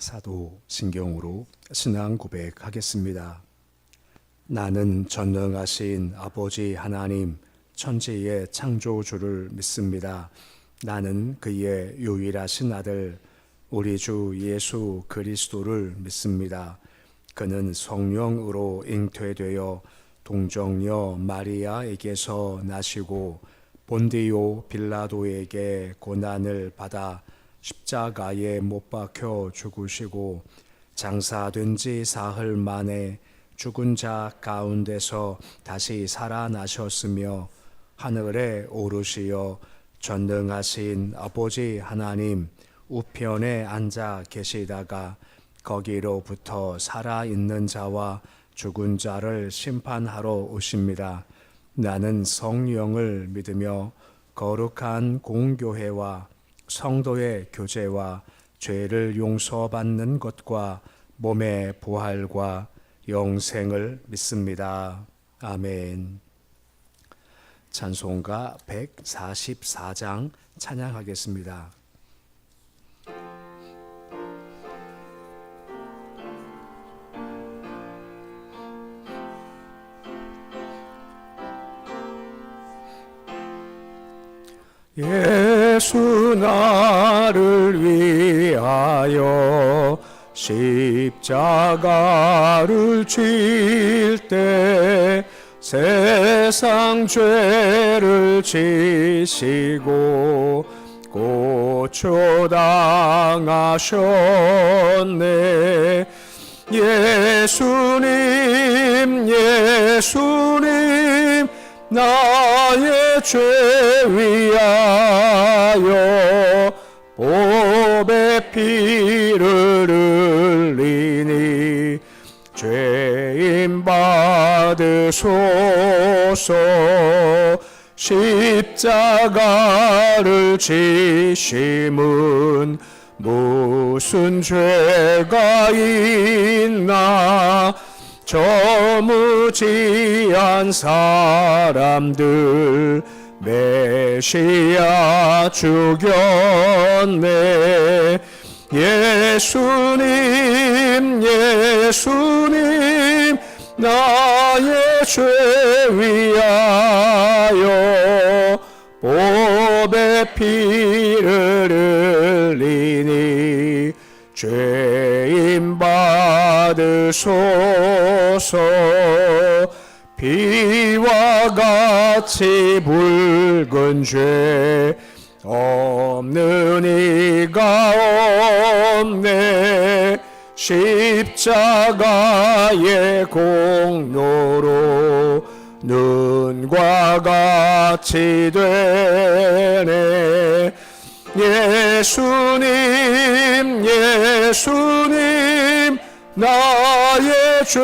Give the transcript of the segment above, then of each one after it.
사도신경으로 신앙 고백하겠습니다. 나는 전능하신 아버지 하나님 천지의 창조주를 믿습니다. 나는 그의 유일하신 아들 우리 주 예수 그리스도를 믿습니다. 그는 성령으로 잉태되어 동정녀 마리아에게서 나시고 본디오 빌라도에게 고난을 받아 십자가에 못 박혀 죽으시고 장사된 지 사흘 만에 죽은 자 가운데서 다시 살아나셨으며 하늘에 오르시어 전능하신 아버지 하나님 우편에 앉아 계시다가 거기로부터 살아있는 자와 죽은 자를 심판하러 오십니다. 나는 성령을 믿으며 거룩한 공교회와 성도의 교제와 죄를 용서받는 것과 몸의 부활과 영생을 믿습니다. 아멘. 찬송가 144장 찬양하겠습니다. 예수 나를 위하여 십자가를 질 때 세상 죄를 지시고 고초당하셨네. 예수님 나의 죄 위하여 보배 피를 흘리니 죄인 받으소서. 십자가를 지심은 무슨 죄가 있나. 저 무지한 사람들 메시아 죽였네. 예수님 나의 죄 위하여 보배 피를 흘리니 죄인 받으소서. 비와 같이 붉은 죄 없는 이가 없네. 십자가의 공로로 눈과 같이 되네. 예수님 나의 죄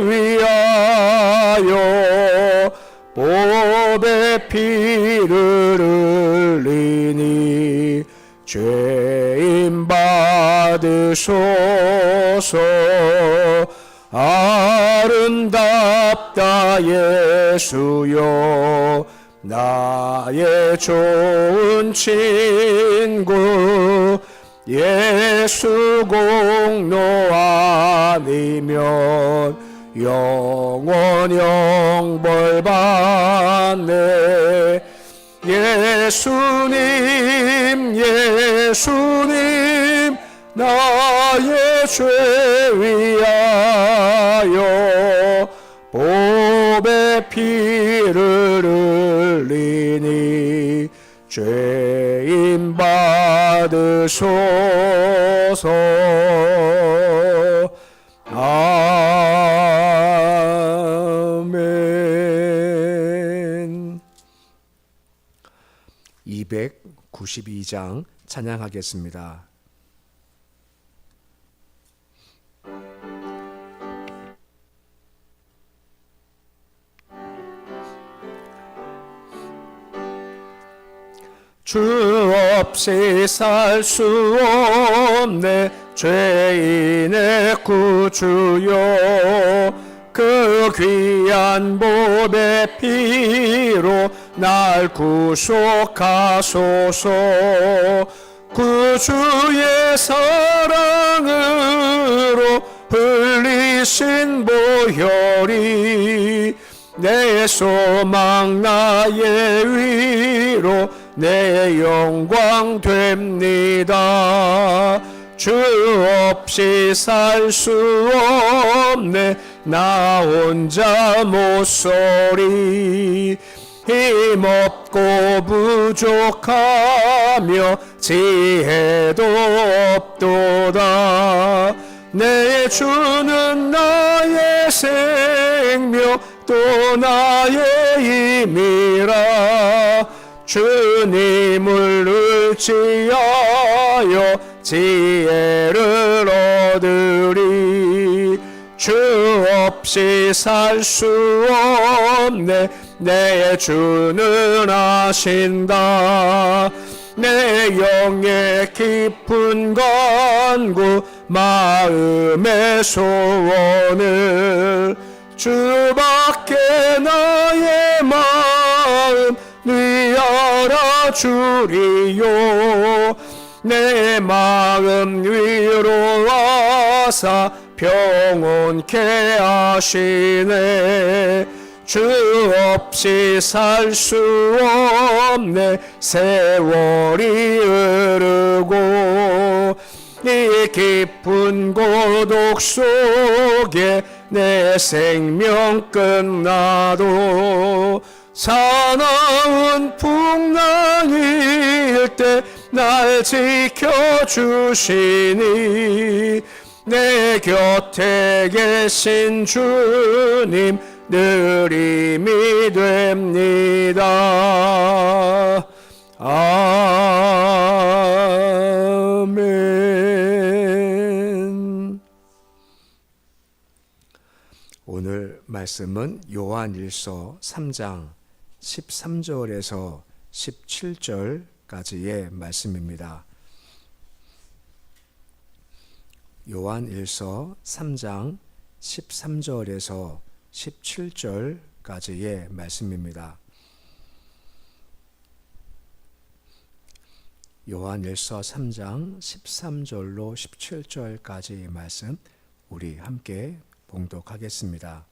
위하여 보배 피를 흘리니 죄인 받으소서. 아름답다 예수여 나의 좋은 친구. 예수 공로 아니면 영원 영벌 받네. 예수님 나의 죄 위하여 보배 피를 흘리니 죄인 받으소서. 아멘. 292장 찬양하겠습니다. 주 없이 살 수 없네. 죄인의 구주여 그 귀한 보배 피로 날 구속하소서. 그 주의 사랑으로 흘리신 보혈이 내 소망 나의 위로 내 영광 됩니다. 주 없이 살 수 없네 나 혼자 못소리. 힘없고 부족하며 지혜도 없도다. 내 주는 나의 생명 또 나의 힘이라. 주님을 의지하여 지혜를 얻으리. 주 없이 살 수 없네 내 주는 아신다. 내 영의 깊은 간구 마음의 소원을 주밖에 나의 마음 네 알아주리요. 내 마음 위로하사 평온케 하시네. 주 없이 살 수 없네 세월이 흐르고 이 깊은 고독 속에 내 생명 끝나도 사나운 풍랑일 때 날 지켜주시니 내 곁에 계신 주님 늘 힘이 됩니다. 아멘. 오늘 말씀은 요한일서 3장 13절에서 17절까지의 말씀입니다. 요한일서 3장 13절에서 17절까지의 말씀입니다. 요한일서 3장 13절로 17절까지의 말씀 우리 함께 봉독하겠습니다.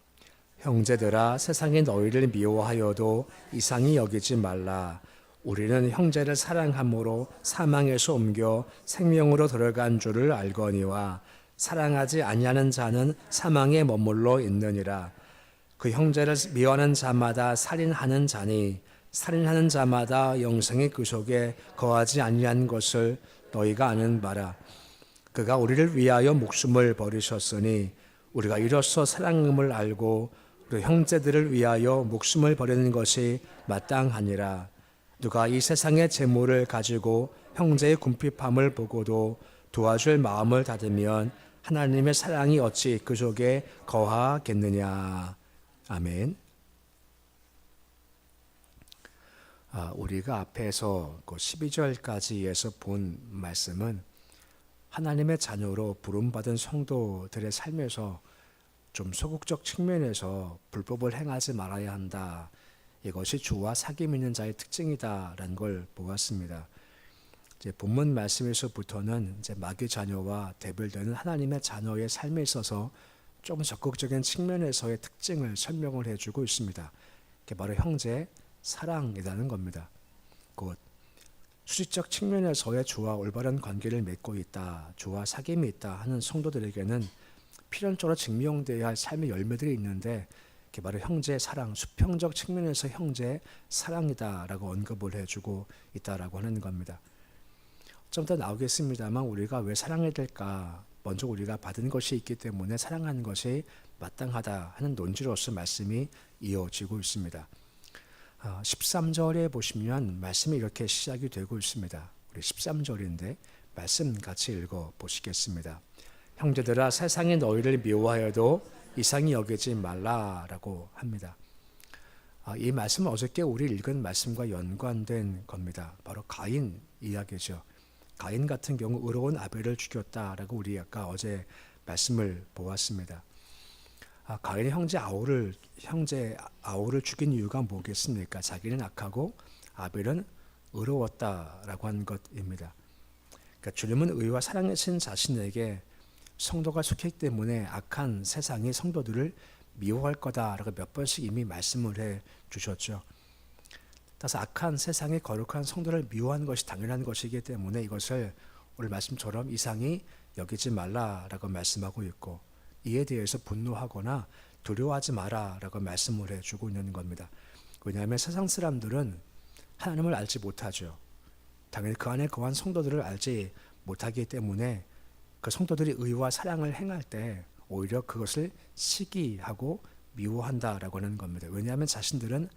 형제들아 세상이 너희를 미워하여도 이상히 여기지 말라. 우리는 형제를 사랑함으로 사망에서 옮겨 생명으로 들어간 줄을 알거니와 사랑하지 아니하는 자는 사망에 머물러 있느니라. 그 형제를 미워하는 자마다 살인하는 자니 살인하는 자마다 영생의 그 속에 거하지 아니한 것을 너희가 아는 바라. 그가 우리를 위하여 목숨을 버리셨으니 우리가 이로써 사랑함을 알고 우리 형제들을 위하여 목숨을 버리는 것이 마땅하니라. 누가 이 세상의 재물을 가지고 형제의 궁핍함을 보고도 도와줄 마음을 닫으면 하나님의 사랑이 어찌 그 속에 거하겠느냐. 아멘. 우리가 앞에서 그 12절까지에서 본 말씀은 하나님의 자녀로 부름받은 성도들의 삶에서 좀 소극적 측면에서 불법을 행하지 말아야 한다. 이것이 주와 사귐 있는 자의 특징이다라는 걸 보았습니다. 이제 본문 말씀에서부터는 이제 마귀 자녀와 대별되는 하나님의 자녀의 삶에 있어서 좀 적극적인 측면에서의 특징을 설명을 해주고 있습니다. 그게 바로 형제 사랑이라는 겁니다. 곧 수직적 측면에서의 주와 올바른 관계를 맺고 있다, 주와 사귐이 있다 하는 성도들에게는 필연적으로 증명되어야 할 삶의 열매들이 있는데 그게 바로 형제 사랑, 수평적 측면에서 형제 사랑이다라고 언급을 해주고 있다라고 하는 겁니다. 좀 더 나오겠습니다만 우리가 왜 사랑해야 될까? 먼저 우리가 받은 것이 있기 때문에 사랑하는 것이 마땅하다 하는 논지로서 말씀이 이어지고 있습니다. 13절에 보시면 말씀이 이렇게 시작이 되고 있습니다. 우리 13절인데 말씀 같이 읽어 보시겠습니다. 형제들아 세상이 너희를 미워하여도 이상히 여기지 말라라고 합니다. 이 말씀은 어저께 우리 읽은 말씀과 연관된 겁니다. 바로 가인 이야기죠. 가인 같은 경우 의로운 아벨을 죽였다라고 우리 아까 어제 말씀을 보았습니다. 가인의 형제 아우를 죽인 이유가 뭐겠습니까? 자기는 악하고 아벨은 의로웠다라고 한 것입니다. 그러니까 주님은 의와 사랑이신 자신에게 성도가 속했기 때문에 악한 세상이 성도들을 미워할 거다라고 몇 번씩 이미 말씀을 해 주셨죠. 따라서 악한 세상의 거룩한 성도를 미워하는 것이 당연한 것이기 때문에 이것을 오늘 말씀처럼 이상히 여기지 말라라고 말씀하고 있고, 이에 대해서 분노하거나 두려워하지 마라라고 말씀을 해주고 있는 겁니다. 왜냐하면 세상 사람들은 하나님을 알지 못하죠. 당연히 그 안에 거한 성도들을 알지 못하기 때문에 그 성도들이 의와 사랑을 행할 때 오히려 그것을 시기하고 미워한다라고 하는 겁니다. 왜냐하면 자신들은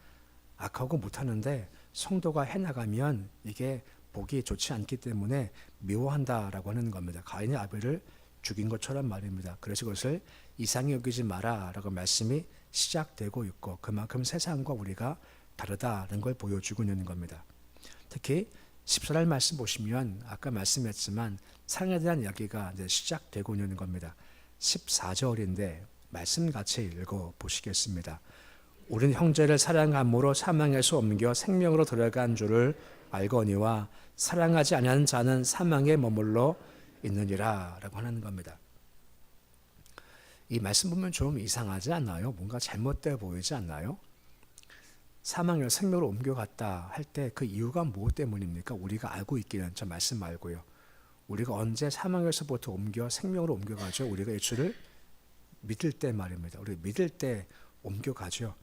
악하고 못하는데 성도가 해나가면 이게 보기 좋지 않기 때문에 미워한다라고 하는 겁니다. 가인이 아벨을 죽인 것처럼 말입니다. 그래서 그것을 이상히 여기지 마라라고 말씀이 시작되고 있고, 그만큼 세상과 우리가 다르다는 걸 보여주고 있는 겁니다. 특히 14절 말씀 보시면 아까 말씀했지만 사랑에 대한 이야기가 이제 시작되고 있는 겁니다. 14절인데 말씀 같이 읽어 보시겠습니다. 우리는 형제를 사랑함으로 사망에서 옮겨 생명으로 들어간 줄을 알거니와 사랑하지 아니하는 자는 사망에 머물러 있느니라 라고 하는 겁니다. 이 말씀 보면 좀 이상하지 않나요? 뭔가 잘못되어 보이지 않나요? 사망에서 생명으로 옮겨갔다 할 때 그 이유가 무엇 때문입니까? 우리가 알고 있기는, 저 말씀 말고요. 우리가 언제 사망에서부터 옮겨 생명으로 옮겨가죠? 우리가 예수를 믿을 때 말입니다. 우리 믿을 때 옮겨가죠.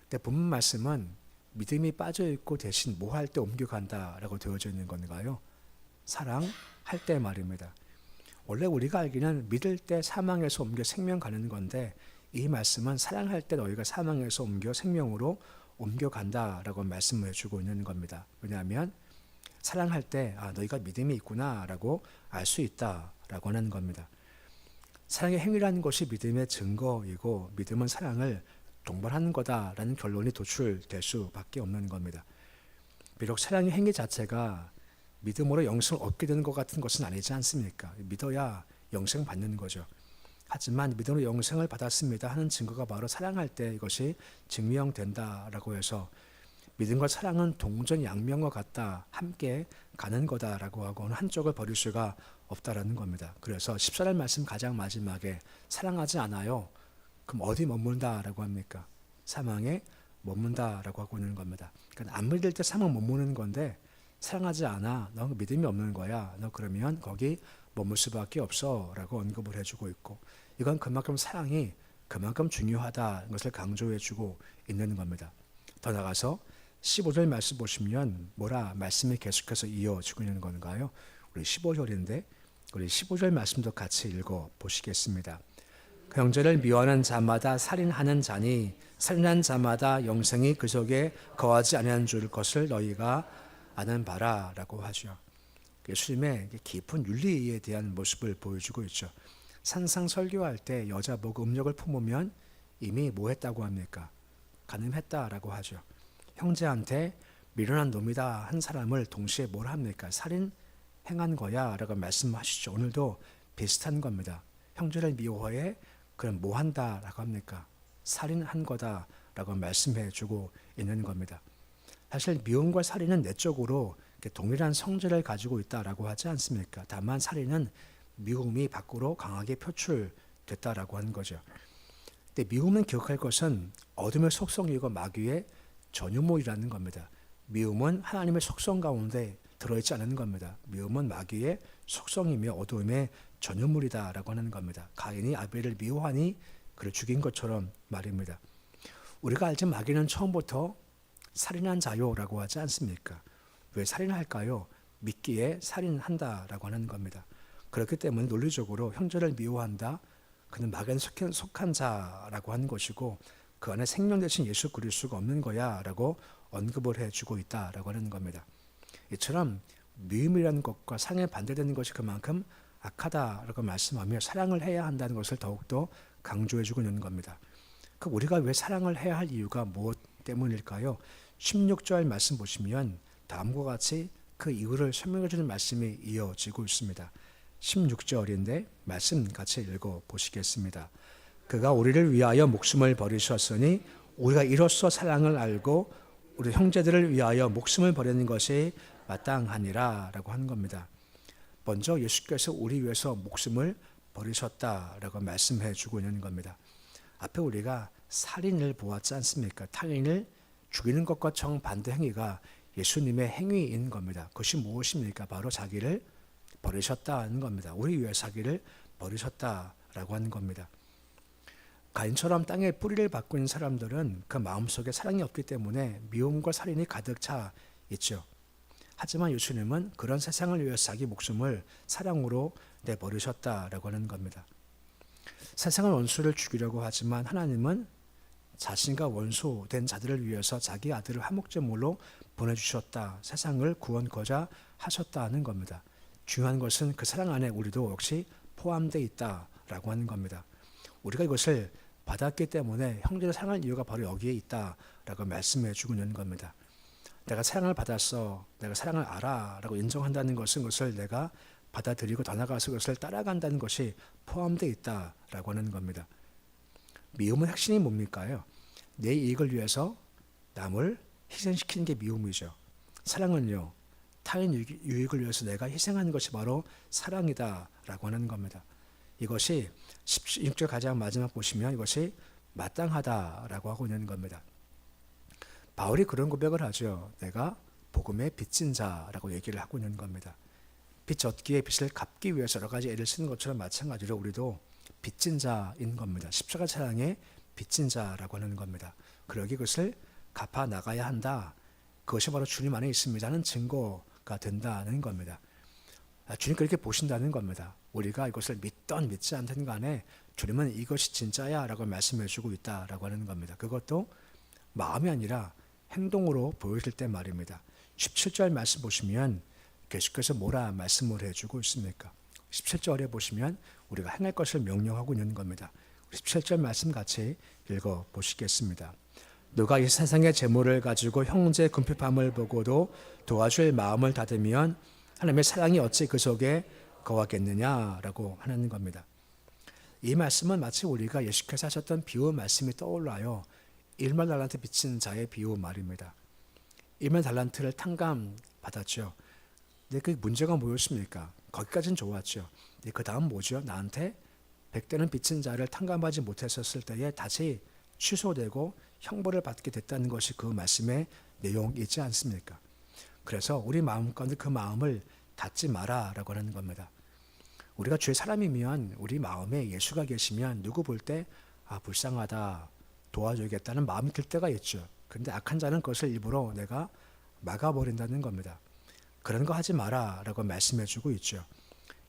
근데 본문 말씀은 믿음이 빠져있고 대신 뭐 할 때 옮겨간다라고 되어져 있는 건가요? 사랑할 때 말입니다. 원래 우리가 알기는 믿을 때 사망에서 옮겨 생명 가는 건데, 이 말씀은 사랑할 때 너희가 사망에서 옮겨 생명으로 옮겨간다라고 말씀을 해주고 있는 겁니다. 왜냐하면 사랑할 때 너희가 믿음이 있구나라고 알 수 있다라고 하는 겁니다. 사랑의 행위라는 것이 믿음의 증거이고, 믿음은 사랑을 동반하는 거다라는 결론이 도출될 수밖에 없는 겁니다. 비록 사랑의 행위 자체가 믿음으로 영생을 얻게 되는 것 같은 것은 아니지 않습니까? 믿어야 영생 받는 거죠. 하지만 믿음으로 영생을 받았습니다 하는 증거가 바로 사랑할 때 이것이 증명된다라고 해서 믿음과 사랑은 동전양면과 같다, 함께 가는 거다라고 하고 한쪽을 버릴 수가 없다라는 겁니다. 그래서 14절 말씀 가장 마지막에 사랑하지 않아요, 그럼 어디 머문다라고 합니까? 사망에 머문다라고 하고 있는 겁니다. 그러니까 안 믿을 때 사망 머무는 건데, 사랑하지 않아, 너 믿음이 없는 거야, 너 그러면 거기 머물 수밖에 없어 라고 언급을 해주고 있고, 이건 그만큼 사랑이 그만큼 중요하다는 것을 강조해주고 있는 겁니다. 더 나아가서 15절 말씀 보시면 뭐라 말씀이 계속해서 이어지고 있는 건가요? 우리 15절인데 우리 15절 말씀도 같이 읽어 보시겠습니다. 그 형제를 미워하는 자마다 살인하는 자니 살인한 자마다 영생이 그 속에 거하지 아니하는 줄 것을 너희가 아는 바라라고 하죠. 예수님의 깊은 윤리에 대한 모습을 보여주고 있죠. 산상 설교할 때 여자 보고 음욕을 품으면 이미 뭐 했다고 합니까? 간음했다라고 하죠. 형제한테 미련한 놈이다 한 사람을 동시에 뭘 합니까? 살인 행한 거야 라고 말씀하시죠. 오늘도 비슷한 겁니다. 형제를 미워해, 그럼 뭐 한다 라고 합니까? 살인한 거다 라고 말씀해 주고 있는 겁니다. 사실 미움과 살인은 내적으로 동일한 성질을 가지고 있다라고 하지 않습니까? 다만 살인은 미움이 밖으로 강하게 표출됐다라고 하는 거죠. 근데 미움은 기억할 것은 어둠의 속성이고 마귀의 전유물이라는 겁니다. 미움은 하나님의 속성 가운데 들어있지 않은 겁니다. 미움은 마귀의 속성이며 어둠의 전유물이다라고 하는 겁니다. 가인이 아벨을 미워하니 그를 죽인 것처럼 말입니다. 우리가 알지 마귀는 처음부터 살인한 자요라고 하지 않습니까? 왜 살인할까요? 믿기에 살인한다라고 하는 겁니다. 그렇기 때문에 논리적으로 형제를 미워한다, 그는 마귀에 속한 자라고 하는 것이고 그 안에 생명 대신 예수 그릴 수가 없는 거야 라고 언급을 해주고 있다라고 하는 겁니다. 이처럼 미움이라는 것과 상에 반대되는 것이 그만큼 악하다라고 말씀하며 사랑을 해야 한다는 것을 더욱더 강조해주고 있는 겁니다. 그럼 우리가 왜 사랑을 해야 할 이유가 무엇 때문일까요? 16절 말씀 보시면 다음과 같이 그 이유를 설명해 주는 말씀이 이어지고 있습니다. 16절인데 말씀 같이 읽어 보시겠습니다. 그가 우리를 위하여 목숨을 버리셨으니 우리가 이로써 사랑을 알고 우리 형제들을 위하여 목숨을 버리는 것이 마땅하니라 라고 하는 겁니다. 먼저 예수께서 우리 위해서 목숨을 버리셨다라고 말씀해 주고 있는 겁니다. 앞에 우리가 살인을 보았지 않습니까? 타인을 죽이는 것과 정반대 행위가 예수님의 행위인 겁니다. 그것이 무엇입니까? 바로 자기를 버리셨다는 겁니다. 우리 위해 자기를 버리셨다라고 하는 겁니다. 가인처럼 땅에 뿌리를 받고 있는 사람들은 그 마음속에 사랑이 없기 때문에 미움과 살인이 가득 차 있죠. 하지만 예수님은 그런 세상을 위해서 자기 목숨을 사랑으로 내버리셨다라고 하는 겁니다. 세상은 원수를 죽이려고 하지만 하나님은 자신과 원수된 자들을 위해서 자기 아들을 화목제물로 보내주셨다. 세상을 구원코자 하셨다는 겁니다. 중요한 것은 그 사랑 안에 우리도 역시 포함되어 있다라고 하는 겁니다. 우리가 이것을 받았기 때문에 형제를 사랑할 이유가 바로 여기에 있다라고 말씀해 주고 있는 겁니다. 내가 사랑을 받았어, 내가 사랑을 알아 라고 인정한다는 것은 그것을 내가 받아들이고 더 나아가서 그것을 따라간다는 것이 포함되어 있다라고 하는 겁니다. 미움의 핵심이 뭡니까요? 내 이익을 위해서 남을 희생시키는 게 미움이죠. 사랑은요, 타인 유익을 위해서 내가 희생하는 것이 바로 사랑이다라고 하는 겁니다. 이것이 16절 가장 마지막 보시면 이것이 마땅하다라고 하고 있는 겁니다. 바울이 그런 고백을 하죠. 내가 복음의 빚진 자라고 얘기를 하고 있는 겁니다. 빚 얻기에 빚을 갚기 위해서 여러 가지 애를 쓰는 것처럼 마찬가지로 우리도 빚진 자인 겁니다. 십자가 사랑의 빚진 자라고 하는 겁니다. 그러기 그것을 갚아 나가야 한다. 그것이 바로 주님 안에 있습니다는 증거가 된다는 겁니다. 주님 그렇게 보신다는 겁니다. 우리가 이것을 믿던 믿지 않든 간에 주님은 이것이 진짜야 라고 말씀해 주고 있다라고 하는 겁니다. 그것도 마음이 아니라 행동으로 보여질 때 말입니다. 17절 말씀 보시면 계속해서 뭐라 말씀을 해주고 있습니까? 17절에 보시면 우리가 행할 것을 명령하고 있는 겁니다. 17절 말씀 같이 읽어보시겠습니다. 누가 이 세상의 재물을 가지고 형제 궁핍함을 보고도 도와줄 마음을 닫으면 하나님의 사랑이 어찌 그 속에 거하겠느냐라고 하는 겁니다. 이 말씀은 마치 우리가 예수께서 하셨던 비유 말씀이 떠올라요. 1만 달란트 빚진 자의 비유 말입니다. 1만 달란트를 탕감 받았죠. 근데 그 문제가 뭐였습니까? 거기까지는 좋았죠. 근데 그 다음 뭐죠? 나한테 100대는 빚진 자를 탕감하지 못했었을 때에 다시 취소되고 형벌을 받게 됐다는 것이 그 말씀의 내용이지 않습니까? 그래서 우리 마음 가운데 그 마음을 닫지 마라라고 하는 겁니다. 우리가 주의 사람이면 우리 마음에 예수가 계시면 누구 볼 때 불쌍하다, 도와줘야겠다는 마음이 들 때가 있죠. 그런데 악한 자는 그것을 일부러 내가 막아버린다는 겁니다. 그런 거 하지 마라라고 말씀해주고 있죠.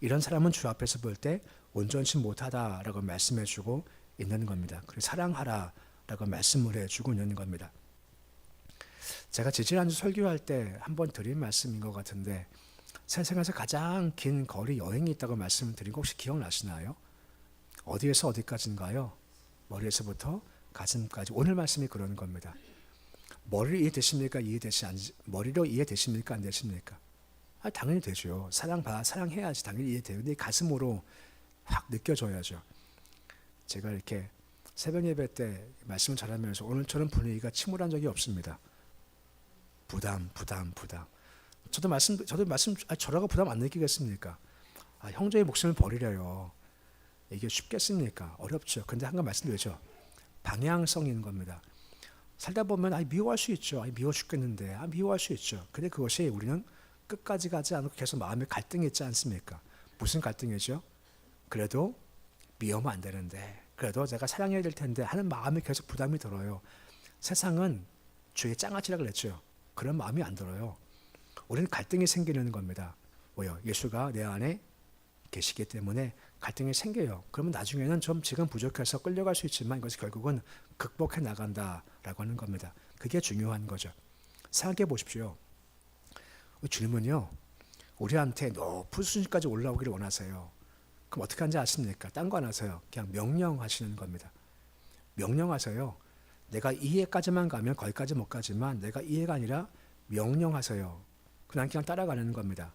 이런 사람은 주 앞에서 볼 때 온전치 못하다라고 말씀해주고 있는 겁니다. 그리고 사랑하라라고 말씀을 해주고 있는 겁니다. 제가 지지난주 설교할 때 한번 드린 말씀인 것 같은데 세상에서 가장 긴 거리 여행이 있다고 말씀드린 거 혹시 기억나시나요? 어디에서 어디까지인가요? 머리에서부터 가슴까지. 오늘 말씀이 그런 겁니다. 머리로 이해되십니까? 머리로 이해되십니까? 안 되십니까? 당연히 되죠. 사랑해야지 당연히 이해돼요. 근데 가슴으로 확 느껴져야죠. 제가 이렇게 새벽 예배 때 말씀을 잘하면서 오늘처럼 분위기가 침울한 적이 없습니다. 부담. 저도 말씀, 저라고 부담 안 느끼겠습니까? 형제의 목숨을 버리려요. 이게 쉽겠습니까? 어렵죠. 근데 한번 말씀드리죠. 방향성인 겁니다. 살다 보면 미워할 수 있죠. 미워 죽겠는데 미워할 수 있죠. 근데 그것이 우리는 끝까지 가지 않고 계속 마음에 갈등이 있지 않습니까? 무슨 갈등이죠? 그래도 미워하면 안 되는데 그래도 제가 사랑해야 될 텐데 하는 마음이 계속 부담이 들어요. 세상은 주의 장아찌라 그랬죠. 그런 마음이 안 들어요. 우리는 갈등이 생기는 겁니다. 왜요? 예수가 내 안에 계시기 때문에 갈등이 생겨요. 그러면 나중에는 좀 지금 부족해서 끌려갈 수 있지만 이것이 결국은 극복해 나간다라고 하는 겁니다. 그게 중요한 거죠. 생각해 보십시오. 주님은요, 우리한테 높은 수준까지 올라오기를 원하세요. 그럼 어떻게 하는지 아십니까? 딴 거 안 하세요. 그냥 명령하시는 겁니다. 명령하세요. 내가 이해까지만 가면 거기까지 못 가지만 내가 이해가 아니라 명령하세요. 그냥 따라가는 겁니다.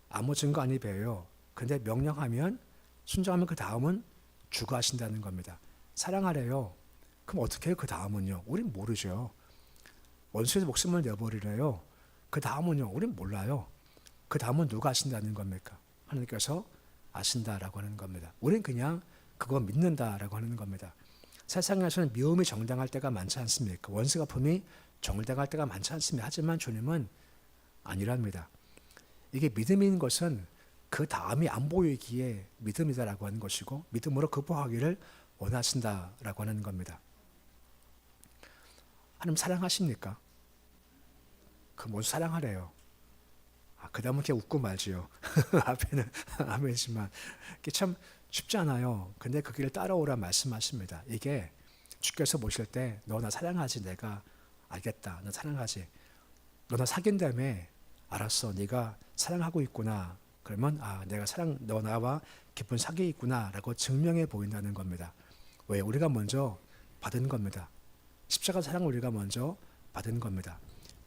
아무 증거 아니 배워요. 근데 명령하면 순종하면 그 다음은 주가 하신다는 겁니다. 사랑하래요. 그럼 어떻게 해요? 그 다음은요? 우린 모르죠. 원수의 목숨을 내버리래요. 그 다음은요? 우린 몰라요. 그 다음은 누가 하신다는 겁니까? 하나님께서 아신다라고 하는 겁니다. 우리는 그냥 그거 믿는다라고 하는 겁니다. 세상에서는 미움이 정당할 때가 많지 않습니까? 원수 갚음이 정당할 때가 많지 않습니다. 하지만 주님은 아니랍니다. 이게 믿음인 것은 그 다음이 안 보이기에 믿음이다라고 하는 것이고 믿음으로 극복하기를 원하신다라고 하는 겁니다. 하나님 사랑하십니까? 그 뭔 사랑하래요. 그 다음은 그냥 웃고 말지요. 앞에는 아멘이지만 이게 참 쉽지 않아요. 근데 그 길을 따라오라 말씀하십니다. 이게 주께서 보실 때 너 나 사랑하지? 내가 알겠다. 너 사랑하지? 너 나 사귄다며? 알았어. 네가 사랑하고 있구나. 그러면 내가 너 나와 깊은 사귀 있구나 라고 증명해 보인다는 겁니다. 왜? 우리가 먼저 받은 겁니다. 십자가 사랑을 우리가 먼저 받은 겁니다.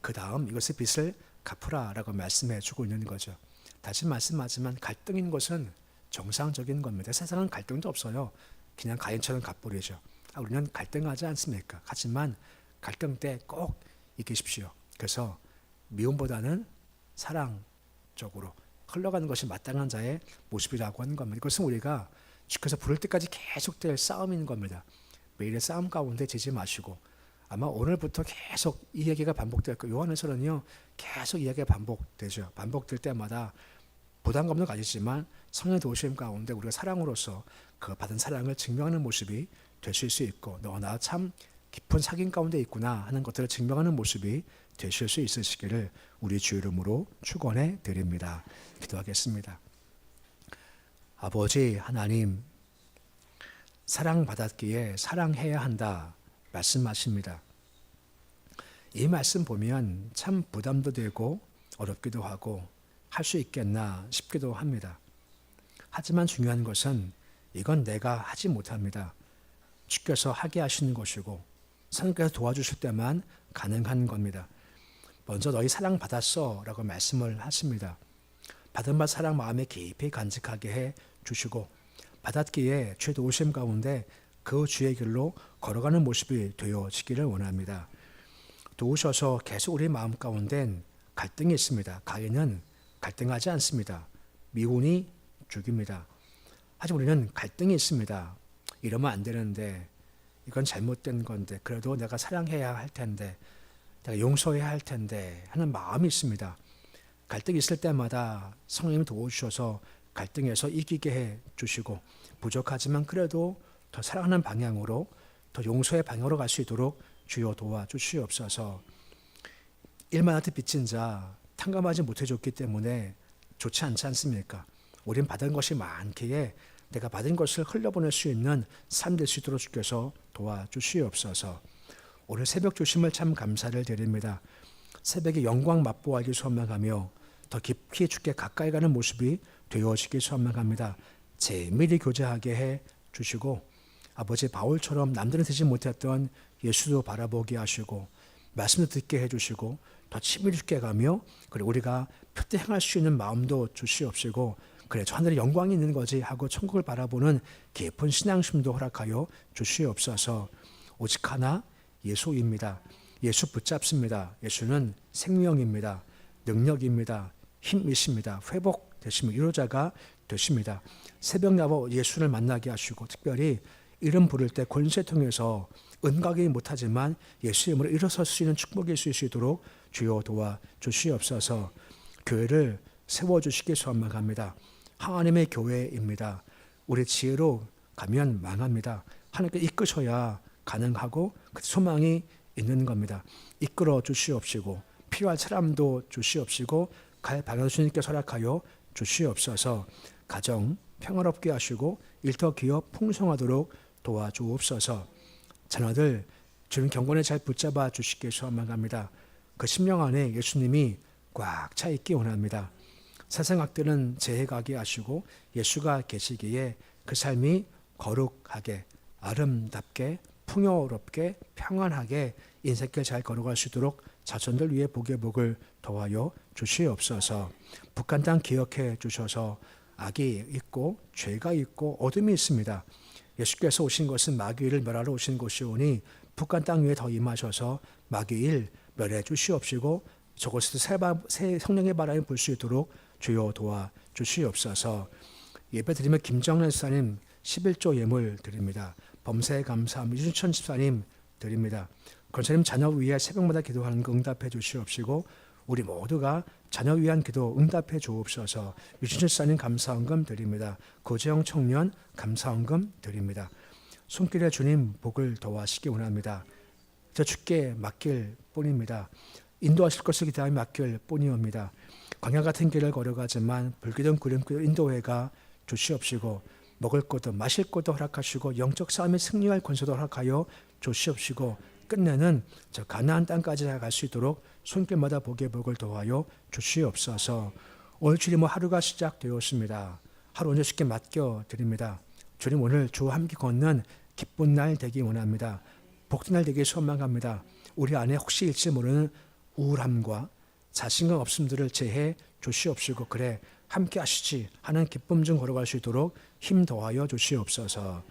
그 다음 이것의 빚을 갚으라 라고 말씀해 주고 있는 거죠. 다시 말씀하지만 갈등인 것은 정상적인 겁니다. 세상은 갈등도 없어요. 그냥 가인처럼 갚버리죠. 우리는 갈등하지 않습니까? 하지만 갈등 때 꼭 이기십시오. 그래서 미움보다는 사랑 쪽으로 흘러가는 것이 마땅한 자의 모습이라고 하는 겁니다. 이것은 우리가 주께서 부를 때까지 계속될 싸움인 겁니다. 매일의 싸움 가운데 지지 마시고 아마 오늘부터 계속 이 얘기가 반복될 거예요. 요한에서는요 계속 이야기가 반복되죠. 반복될 때마다 부담감도 가지지만 성령의 도우심 가운데 우리가 사랑으로서 그 받은 사랑을 증명하는 모습이 되실 수 있고 너 나 참 깊은 사귐 가운데 있구나 하는 것들을 증명하는 모습이 되실 수 있으시기를 우리 주 이름으로 축원해 드립니다. 기도하겠습니다. 아버지 하나님, 사랑받았기에 사랑해야 한다 말씀하십니다. 이 말씀 보면 참 부담도 되고 어렵기도 하고 할 수 있겠나 싶기도 합니다. 하지만 중요한 것은 이건 내가 하지 못합니다. 주께서 하게 하시는 것이고 하나님께서 도와주실 때만 가능한 겁니다. 먼저 너희 사랑받았어 라고 말씀을 하십니다. 받은 바 사랑 마음에 깊이 간직하게 해 주시고 받았기에 주의 도우심 가운데 그 주의 길로 걸어가는 모습이 되어지기를 원합니다. 도우셔서 계속 우리 마음 가운데는 갈등이 있습니다. 가인은 갈등하지 않습니다. 미운이 죽입니다. 하지만 우리는 갈등이 있습니다. 이러면 안 되는데 이건 잘못된 건데 그래도 내가 사랑해야 할 텐데 내가 용서해야 할 텐데 하는 마음이 있습니다. 갈등이 있을 때마다 성령님이 도와주셔서 갈등에서 이기게 해 주시고 부족하지만 그래도 더 사랑하는 방향으로 더 용서의 방향으로 갈 수 있도록 주여 도와주시옵소서. 일만한테 빚진 자 탕감하지 못해줬기 때문에 좋지 않지 않습니까? 우린 받은 것이 많기에 내가 받은 것을 흘려보낼 수 있는 삶 될 수 있도록 주께서 도와주시옵소서. 오늘 새벽 주심을 참 감사를 드립니다. 새벽에 영광 맛보아하기 소망하며 더 깊이 주께 가까이 가는 모습이 되어지기 소망합니다. 재미리 교제하게 해 주시고 아버지 바울처럼 남들은 되지 못했던 예수도 바라보게 하시고 말씀도 듣게 해주시고 더 친밀히 주께 가며 그리고 우리가 표대 행할 수 있는 마음도 주시옵시고 그래 저 하늘에 영광이 있는 거지 하고 천국을 바라보는 깊은 신앙심도 허락하여 주시옵소서. 오직 하나 예수입니다. 예수 붙잡습니다. 예수는 생명입니다. 능력입니다. 힘이십니다. 회복되시면 위로자가 되십니다. 새벽 나와 예수를 만나게 하시고 특별히 이름 부를 때 권세 통해서 은각이 못하지만 예수 이름으로 일어설 수 있는 축복이 있을 수 있도록 주여 도와주시옵소서. 교회를 세워주시기 소망합니다. 하나님의 교회입니다. 우리 지혜로 가면 망합니다. 하나님께 이끄셔야 가능하고 그 소망이 있는 겁니다. 이끌어 주시옵시고 필요할 사람도 주시옵시고 갈 방향도 주님께 허락하여 주시옵소서. 가정 평화롭게 하시고 일터 기업 풍성하도록 도와주옵소서. 자녀들 주님 경건에 잘 붙잡아 주시기 소망합니다. 그 심령 안에 예수님이 꽉 차 있기 원합니다. 세상 악들은 제해가게 하시고 예수가 계시기에 그 삶이 거룩하게 아름답게 풍요롭게 평안하게 인생길 잘 걸어갈 수 있도록 자손들 위해 복의 복을 더하여 주시옵소서. 북한 땅 기억해 주셔서 악이 있고 죄가 있고 어둠이 있습니다. 예수께서 오신 것은 마귀를 멸하러 오신 것이오니 북한 땅 위에 더 임하셔서 마귀일 멸해 주시옵시고 저곳에서 새 성령의 바람이 불 수 있도록 주여 도와 주시옵소서. 예배 드리면 김정란 집사님 11조 예물 드립니다. 범사에 감사함 유준천 집사님 드립니다. 권사님 자녀 위해 새벽마다 기도하는 거 응답해 주시옵시고 우리 모두가 자녀 위한 기도 응답해 주옵소서. 유준천 집사님 감사헌금 드립니다. 고재영 청년 감사헌금 드립니다. 손길에 주님 복을 더하시기 원합니다. 저 주께 맡길 뿐입니다. 인도하실 것을 기대하며 맡길 뿐이옵니다. 광야 같은 길을 걸어가지만 불기둥 구름길 인도해가 주시옵시고 먹을 것도 마실 것도 허락하시고 영적 싸움에 승리할 권세도 허락하여 주시옵시고 끝내는 저 가나안 땅까지 갈 수 있도록 손길마다 복의 복을 더하여 주시옵소서. 오늘 주님 하루가 시작되었습니다. 하루 오늘 주께 맡겨드립니다. 주님 오늘 주와 함께 걷는 기쁜 날 되기 원합니다. 복된 날 되기 소망합니다. 우리 안에 혹시 일지 모르는 우울함과 자신감 없음들을 제해 주시옵시고 그래 함께 하시지 하는 기쁨 중 걸어갈 수 있도록 힘 더하여 주시옵소서.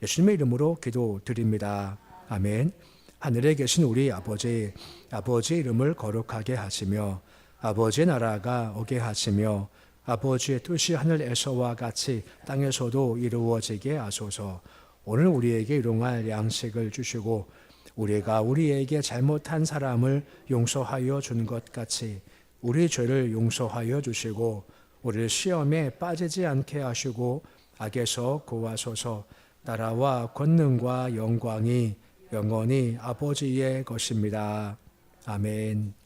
예수님의 이름으로 기도드립니다. 아멘. 하늘에 계신 우리 아버지의 이름을 거룩하게 하시며 아버지의 나라가 오게 하시며 아버지의 뜻이 하늘에서와 같이 땅에서도 이루어지게 하소서. 오늘 우리에게 일용할 양식을 주시고 우리가 우리에게 잘못한 사람을 용서하여 준 것 같이 우리 죄를 용서하여 주시고 우리를 시험에 빠지지 않게 하시고 악에서 구하소서. 나라와 권능과 영광이 영원히 아버지의 것입니다. 아멘.